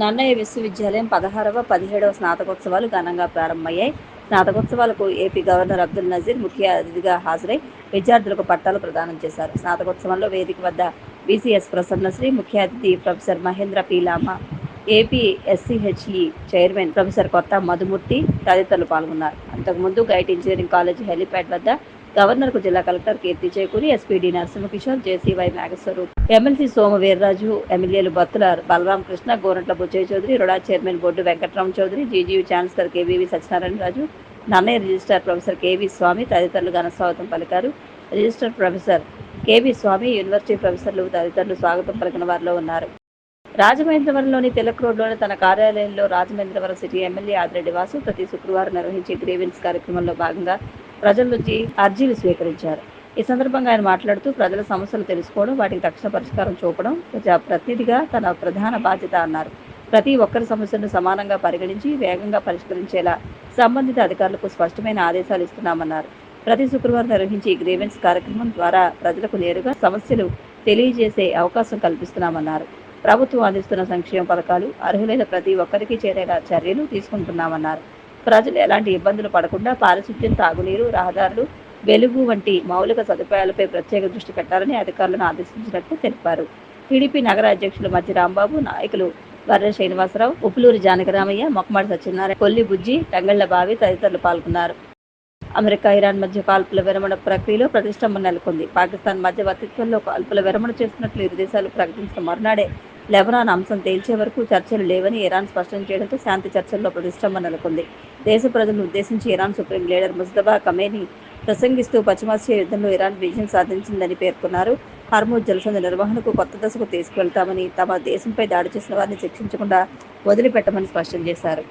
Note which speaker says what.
Speaker 1: నన్నయ్య విశ్వవిద్యాలయం 16వ, 17వ స్నాతకోత్సవాలు ఘనంగా ప్రారంభమయ్యాయి. స్నాతకోత్సవాలకు ఏపీ గవర్నర్ అబ్దుల్ నజీర్ ముఖ్య అతిథిగా హాజరై విద్యార్థులకు పట్టాలు ప్రదానం చేశారు. స్నాతకోత్సవంలో వేదిక వద్ద బీసీఎస్ ప్రసన్నశ్రీ, ముఖ్య అతిథి professor Mahendra P. Lama, AP SCHE chairman professor Kotha Madhumurthy తదితరులు పాల్గొన్నారు. అంతకుముందు గైట్ ఇంజనీరింగ్ కాలేజీ హెలీప్యాడ్ వద్ద గవర్నర్కు జిల్లా collector Keerthi Chekuri, SPD Narasimhakishore, JCY Nageswararao, MLC Somu Veerraju, ఎమ్మెల్యేలు Battula Balaram Krishna, Gorantla Butchaiah Chowdary, RUDA chairman Boddu Venkatrama Chowdary, GGU chancellor KVV Satyanarayanaraju, Nannaya registrar professor KV Swamy తదితరులు ఘన స్వాగతం పలికారు. Registrar professor KV Swamy, university ప్రొఫెసర్లు తదితరులు స్వాగతం పలికిన వారిలో ఉన్నారు. రాజమహేంద్రవరంలోని తిలక్ రోడ్లోని తన కార్యాలయంలో రాజమహేంద్రవరం సిటీ ఎమ్మెల్యే ఆదిరెడ్డి వాసు ప్రతి శుక్రవారం నిర్వహించే గ్రీవెన్స్ కార్యక్రమంలో భాగంగా ప్రజల నుంచి అర్జీలు స్వీకరించారు. ఈ సందర్భంగా ఆయన మాట్లాడుతూ, ప్రజల సమస్యలు తెలుసుకోవడం, వాటికి తక్షణ పరిష్కారం చూపడం ప్రజాప్రతినిధిగా తన ప్రధాన బాధ్యత అన్నారు. ప్రతి ఒక్కరి సమస్యలను సమానంగా పరిగణించి వేగంగా పరిష్కరించేలా సంబంధిత అధికారులకు స్పష్టమైన ఆదేశాలు ఇస్తున్నామన్నారు. ప్రతి శుక్రవారం నిర్వహించే ఈ గ్రీవెన్స్ కార్యక్రమం ద్వారా ప్రజలకు నేరుగా సమస్యలు తెలియజేసే అవకాశం కల్పిస్తున్నామన్నారు. ప్రభుత్వం అందిస్తున్న సంక్షేమ పథకాలు అర్హులైన ప్రతి ఒక్కరికి చేరేలా చర్యలు తీసుకుంటున్నామన్నారు. ప్రజలు ఎలాంటి ఇబ్బందులు పడకుండా పారిశుద్ధ్యం, తాగునీరు, రహదారులు, వెలుగు వంటి మౌలిక సదుపాయాలపై ప్రత్యేక దృష్టి పెట్టాలని అధికారులను ఆదేశించినట్లు తెలిపారు. టీడీపీ నగర అధ్యక్షులు మధ్య రాంబాబు, నాయకులు వర్రె శ్రీనివాసరావు, ఉప్పులూరి జానకరామయ్య, మొక్కమాడి సత్యనారాయణ, కొల్లి బుజ్జి, టంగళ్ల బావి తదితరులు పాల్గొన్నారు. అమెరికా, ఇరాన్ మధ్య కాల్పుల విరమణ ప్రక్రియలో ప్రతిష్టంభన నెలకొంది. పాకిస్తాన్ మధ్యవర్తిత్వంలో కాల్పుల విరమణ చేస్తున్నట్లు ఇరు దేశాలు ప్రకటించిన మరునాడే లెబనాన్ అంశం తేల్చే వరకు చర్చలు లేవని ఇరాన్ స్పష్టం చేయడంతో శాంతి చర్చల్లో ప్రతిష్టంభన నెలకొంది. దేశ ప్రజలను ఉద్దేశించి ఇరాన్ సుప్రీం లీడర్ ముజ్తబా ఖమేనీ ప్రసంగిస్తూ పశ్చిమాసియా యుద్ధంలో ఇరాన్ విజయం సాధించిందని పేర్కొన్నారు. హార్మూజ్ జలసంధి నిర్వహణకు కొత్త దశకు తీసుకువెళ్తామని, తమ దేశంపై దాడి చేసిన వారిని శిక్షించకుండా వదిలిపెట్టమని స్పష్టం చేశారు.